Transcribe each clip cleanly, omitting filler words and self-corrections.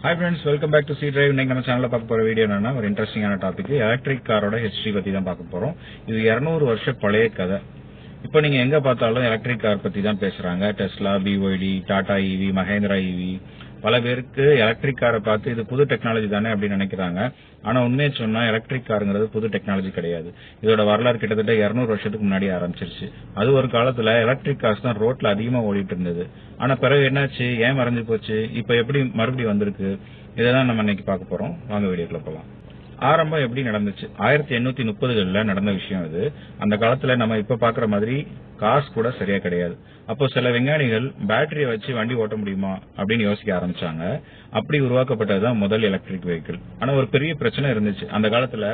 Hi friends, welcome back to C Drive. இன்னைக்கு நம்ம சேனல்ல பார்க்க போற வீடியோ என்னன்னா ஒரு இன்ட்ரஸ்டிங்கான டாபிக் எலக்ட்ரிக் காரோட ஹிஸ்டரி பத்தி தான் பார்க்க போறோம். இது 200 வருஷ பழைய கதை. இப்போ நீங்க எங்க பார்த்தாலும் எலக்ட்ரிக் கார் பத்தி தான் பேசுறாங்க. Tesla, BYD, Tata EV, Mahindra EV. பல பேருக்கு எலக்ட்ரிக் காரை பார்த்து இது புது டெக்னாலஜி தானே அப்படின்னு நினைக்கிறாங்க. ஆனா உண்மையை சொன்னா எலக்ட்ரிக் காருங்கிறது புது டெக்னாலஜி கிடையாது. இதோட வரலாறு கிட்டத்தட்ட 200 வருஷத்துக்கு முன்னாடி ஆரம்பிச்சிருச்சு. அது ஒரு காலத்துல எலக்ட்ரிக் கார்ஸ் தான் ரோட்ல அதிகமா ஓடிட்டு இருந்தது. ஆனா பிறகு என்னாச்சு, ஏன் மறைஞ்சு போச்சு, இப்ப எப்படி மறுபடியும் வந்திருக்கு, இதெல்லாம் நம்ம இன்னைக்கு பார்க்க போறோம். வாங்க வீடியோக்குள்ள போலாம். ஆரம்பம் எப்படி நடந்துச்சு? 1830களில் நடந்த விஷயம் இது. அந்த காலத்துல நம்ம இப்ப பாக்குற மாதிரி காசு கூட சரியா கிடையாது. அப்போ சில விஞ்ஞானிகள் பேட்டரியை வச்சு வண்டி ஓட்ட முடியுமா அப்படின்னு யோசிக்க ஆரம்பிச்சாங்க. அப்படி உருவாக்கப்பட்டதுதான் முதல் எலக்ட்ரிக் வெஹிக்கிள். ஆனா ஒரு பெரிய பிரச்சனை இருந்துச்சு. அந்த காலத்துல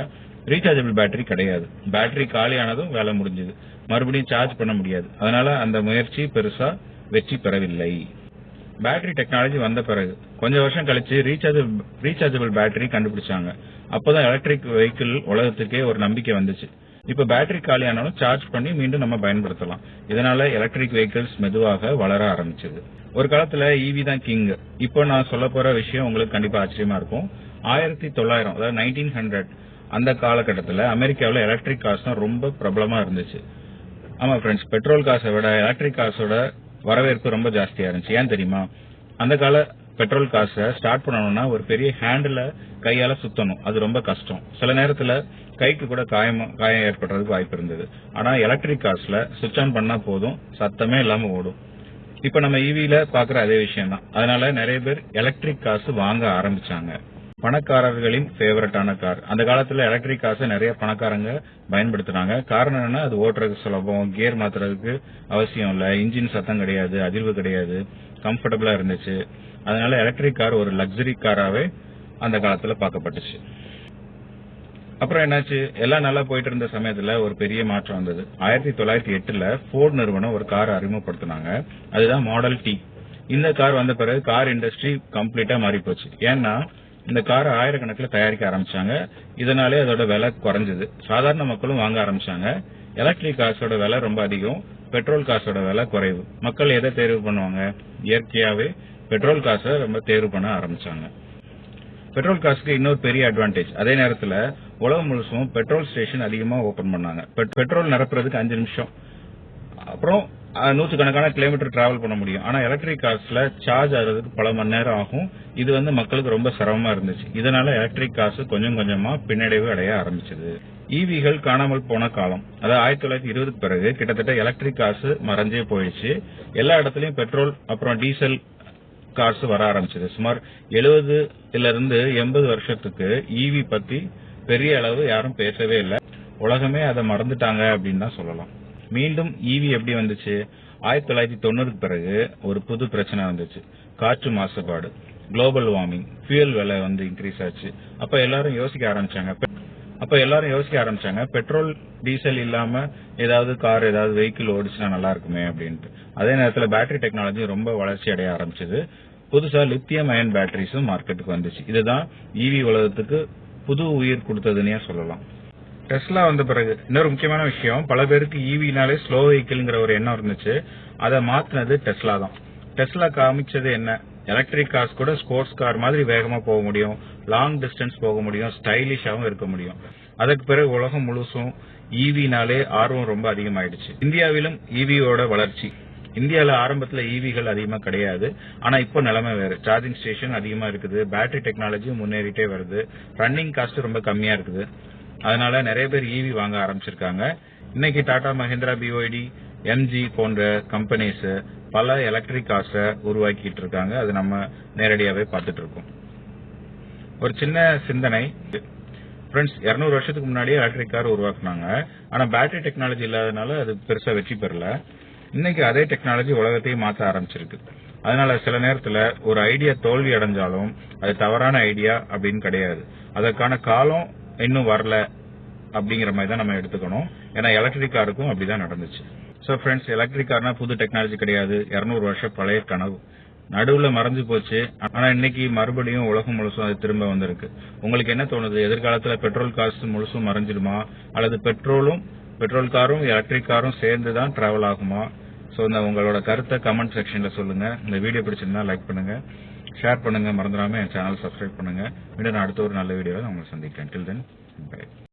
ரீசார்ஜபிள் பேட்டரி கிடையாது. பேட்டரி காலியானதும் வேலை முடிஞ்சது, மறுபடியும் சார்ஜ் பண்ண முடியாது. அதனால அந்த முயற்சி பெருசா வெற்றி பெறவில்லை. பேட்டரி டெக்னாலஜி வந்த பிறகு கொஞ்சம் வருஷம் கழிச்சு ரீசார்ஜபிள் பேட்டரி கண்டுபிடிச்சாங்க. அப்பதான் எலக்ட்ரிக் வெஹிக்கிள் உலகத்துக்கே ஒரு நம்பிக்கை வந்துச்சு. இப்ப பேட்டரி காலியானாலும் சார்ஜ் பண்ணி மீண்டும் நம்ம பயன்படுத்தலாம். இதனால எலக்ட்ரிக் வெஹிக்கிள்ஸ் மெதுவாக வளர ஆரம்பிச்சது. ஒரு காலத்துல EV தான் கிங். இப்போ நான் சொல்ல போற விஷயம் உங்களுக்கு கண்டிப்பா ஆச்சரியமா இருக்கும். 1900 அதாவது 1900 அந்த காலகட்டத்துல அமெரிக்காவில் எலக்ட்ரிக் கார்ஸ் தான் ரொம்ப பிரபலமா இருந்துச்சு. ஆமா ஃப்ரெண்ட்ஸ், பெட்ரோல் காசை விட எலக்ட்ரிக் கார்ஸோட வரவேற்பு ரொம்ப ஜாஸ்தியா இருந்துச்சு. ஏன் தெரியுமா? அந்த கால பெட்ரோல் காசை ஸ்டார்ட் பண்ணணும்னா ஒரு பெரிய ஹேண்டில் கையால சுத்தணும். அது ரொம்ப கஷ்டம். சில நேரத்துல கைக்கு கூட காயம் ஏற்படுறதுக்கு வாய்ப்பு இருந்தது. ஆனா எலக்ட்ரிக் கார்ஸ்ல சுவிட்ச் ஆன் பண்ணா போதும், சத்தமே இல்லாம ஓடும். இப்ப நம்ம EVல பாக்குற அதே விஷயம் தான். அதனால நிறைய பேர் எலக்ட்ரிக் கார்ஸ் வாங்க ஆரம்பிச்சாங்க. பணக்காரர்களின் ஃபேவரட்டான கார். அந்த காலத்துல எலக்ட்ரிக் கார்ஸை நிறைய பணக்காரங்க பயன்படுத்துறாங்க. காரணம் என்னன்னா அது ஓட்டுறதுக்கு சுலபம், கியர் மாத்துறதுக்கு அவசியம் இல்ல, இன்ஜின் சத்தம் கிடையாது, அதிர்வு கிடையாது, கம்ஃபர்டபுளா இருந்துச்சு. அதனால எலக்ட்ரிக் கார் ஒரு லக்ஸரி காராவே அந்த காலத்துல பார்க்கப்பட்டுச்சு. அப்புறம் என்னாச்சு, எல்லாம் நல்லா போயிட்டு இருந்த சமயத்துல ஒரு பெரிய மாற்றம் வந்தது. 1908ல ஃபோர்ட் நிறுவனம் ஒரு கார் அறிமுகப்படுத்தினாங்க. அதுதான் மாடல் T. இந்த கார் வந்த பிறகு கார் இண்டஸ்ட்ரி கம்ப்ளீட்டா மாறி போச்சு. ஏன்னா இந்த கார் ஆயிரக்கணக்கில் தயாரிக்க ஆரம்பிச்சாங்க. இதனாலே அதோட விலை குறைஞ்சது. சாதாரண மக்களும் வாங்க ஆரம்பிச்சாங்க. எலக்ட்ரிக் கார்ஸோட விலை ரொம்ப அதிகம், பெட்ரோல் காசோட விலை குறைவு. மக்கள் எதை தேர்வு பண்ணுவாங்க? இயற்கையாவே பெட்ரோல் காசை ரொம்ப தேர்வு பண்ண ஆரம்பிச்சாங்க. பெட்ரோல் காசுக்கு இன்னொரு பெரிய அட்வான்டேஜ், அதே நேரத்துல உலகம் முழுசும் பெட்ரோல் ஸ்டேஷன் அதிகமா ஓபன் பண்ணாங்க. பெட்ரோல் நிரப்புறதுக்கு 5 நிமிஷம், அப்புறம் 100கணக்கான கிலோமீட்டர் டிராவல் பண்ண முடியும். ஆனா எலக்ட்ரிக் கார்ஸ்ல சார்ஜ் ஆகிறதுக்கு பல மணி நேரம் ஆகும். இது மக்களுக்கு ரொம்ப சிரமமா இருந்துச்சு. இதனால எலக்ட்ரிக் கார்ஸ் கொஞ்சம் கொஞ்சமா பின்னடைவு அடைய ஆரம்பிச்சது. EVகள் காணாமல் போன காலம், அதாவது 1920க்கு பிறகு கிட்டத்தட்ட எலக்ட்ரிக் கார்ஸ் மறைஞ்சே போயிடுச்சு. எல்லா இடத்துலயும் பெட்ரோல் அப்புறம் டீசல் கார்ஸ் வர ஆரம்பிச்சது. சுமார் 70ல இருந்து 80 வருஷத்துக்கு EV பத்தி பெரிய அளவு யாரும் பேசவே இல்லை. உலகமே அதை மறந்துட்டாங்க அப்படின்னு தான் சொல்லலாம். மீண்டும் EV எப்படி வந்துச்சு? 1990க்கு பிறகு ஒரு புது பிரச்சனை வந்துச்சு. காற்று மாசுபாடு, குளோபல் வார்மிங், ஃபியூயல் விலை இன்க்ரீஸ் ஆச்சு. அப்ப எல்லாரும் யோசிக்க ஆரம்பிச்சாங்க பெட்ரோல் டீசல் இல்லாம ஏதாவது கார், ஏதாவது வெஹிக்கிள் ஓடிச்சுன்னா நல்லா இருக்குமே அப்படின்ட்டு. அதே நேரத்துல பேட்டரி டெக்னாலஜி ரொம்ப வளர்ச்சி அடைய ஆரம்பிச்சது. புதுசா லித்தியம் அயன் பேட்டரிஸும் மார்க்கெட்டுக்கு வந்துச்சு. இதுதான் EV உலகத்துக்கு புது உயிர் கொடுத்ததுன்னே சொல்லலாம். டெஸ்லா வந்த பிறகு இன்னொரு முக்கியமான விஷயம், பல பேருக்கு EVனாலே ஸ்லோ வெஹிக்கிள்ங்கிற ஒரு எண்ணம் இருந்துச்சு. அதை மாத்தினது டெஸ்லா தான். டெஸ்லா காமிச்சது என்ன? எலக்ட்ரிக் கார்ஸ் கூட ஸ்போர்ட்ஸ் கார் மாதிரி வேகமா போக முடியும், லாங் டிஸ்டன்ஸ் போக முடியும், ஸ்டைலிஷாவும் இருக்க முடியும். அதுக்கு பிறகு உலகம் முழுசும் EVனாலே ஆர்வம் ரொம்ப அதிகமாயிடுச்சு. இந்தியாவிலும் EVயோட வளர்ச்சி. இந்தியால ஆரம்பத்துல EVகள் அதிகமா கிடையாது. ஆனா இப்போ நிலைமை வேறு. சார்ஜிங் ஸ்டேஷன் அதிகமா இருக்குது, பேட்டரி டெக்னாலஜியும் முன்னேறிட்டே வருது, ரன்னிங் காஸ்ட் ரொம்ப கம்மியா இருக்குது. அதனால நிறைய பேர் EV வாங்க ஆரம்பிச்சிருக்காங்க. இன்னைக்கு டாடா, மஹேந்திரா, BYD, MG போன்ற கம்பெனிஸ் பல எலக்ட்ரிக் கார்ஸை உருவாக்கிட்டு இருக்காங்க. அது நம்ம நேரடியாவே பார்த்துட்டு இருக்கோம். ஒரு சின்ன சிந்தனை ஃப்ரெண்ட்ஸ், 200 வருஷத்துக்கு முன்னாடியே எலக்ட்ரிக் கார் உருவாக்குனாங்க. ஆனா பேட்டரி டெக்னாலஜி இல்லாதனால அது பெருசா வெற்றி பெறல. இன்னைக்கு அதே டெக்னாலஜி உலகத்தையும் மாற்ற ஆரம்பிச்சிருக்கு. அதனால சில நேரத்துல ஒரு ஐடியா தோல்வி அடைஞ்சாலும் அது தவறான ஐடியா அப்படின்னு கிடையாது. அதற்கான காலம் இன்னும் வரல அப்படிங்கிற மாதிரி தான் நம்ம எடுத்துக்கணும். ஏன்னா எலக்ட்ரிக் காருக்கும் அப்படிதான் நடந்துச்சு. சோ ஃப்ரெண்ட்ஸ், எலக்ட்ரிக் கார்னா புது டெக்னாலஜி கிடையாது, 200 வருஷம் பழைய கனவு. நடுவுல மறைஞ்சு போச்சு. ஆனா இன்னைக்கு மறுபடியும் உலகம் முழுசும் அது திரும்ப வந்திருக்கு. உங்களுக்கு என்ன தோணுது? எதிர்காலத்துல பெட்ரோல் கார்ஸ் முழுசும் மறைஞ்சிடுமா, அல்லது பெட்ரோல் காரும் எலக்ட்ரிக் காரும் சேர்ந்து தான் டிராவல் ஆகுமா? சோ உங்களோட கருத்தை கமெண்ட் செக்ஷன்ல சொல்லுங்க. இந்த வீடியோ பிடிச்சிருந்தா லைக் பண்ணுங்க, ஷேர் பண்ணுங்க, மறந்துடாம என் சேனல் சப்ஸ்கிரைப் பண்ணுங்க. மீண்டும் நான் அடுத்த ஒரு நல்ல வீடியோவில் உங்களை சந்திக்கிறேன். Till then, bye.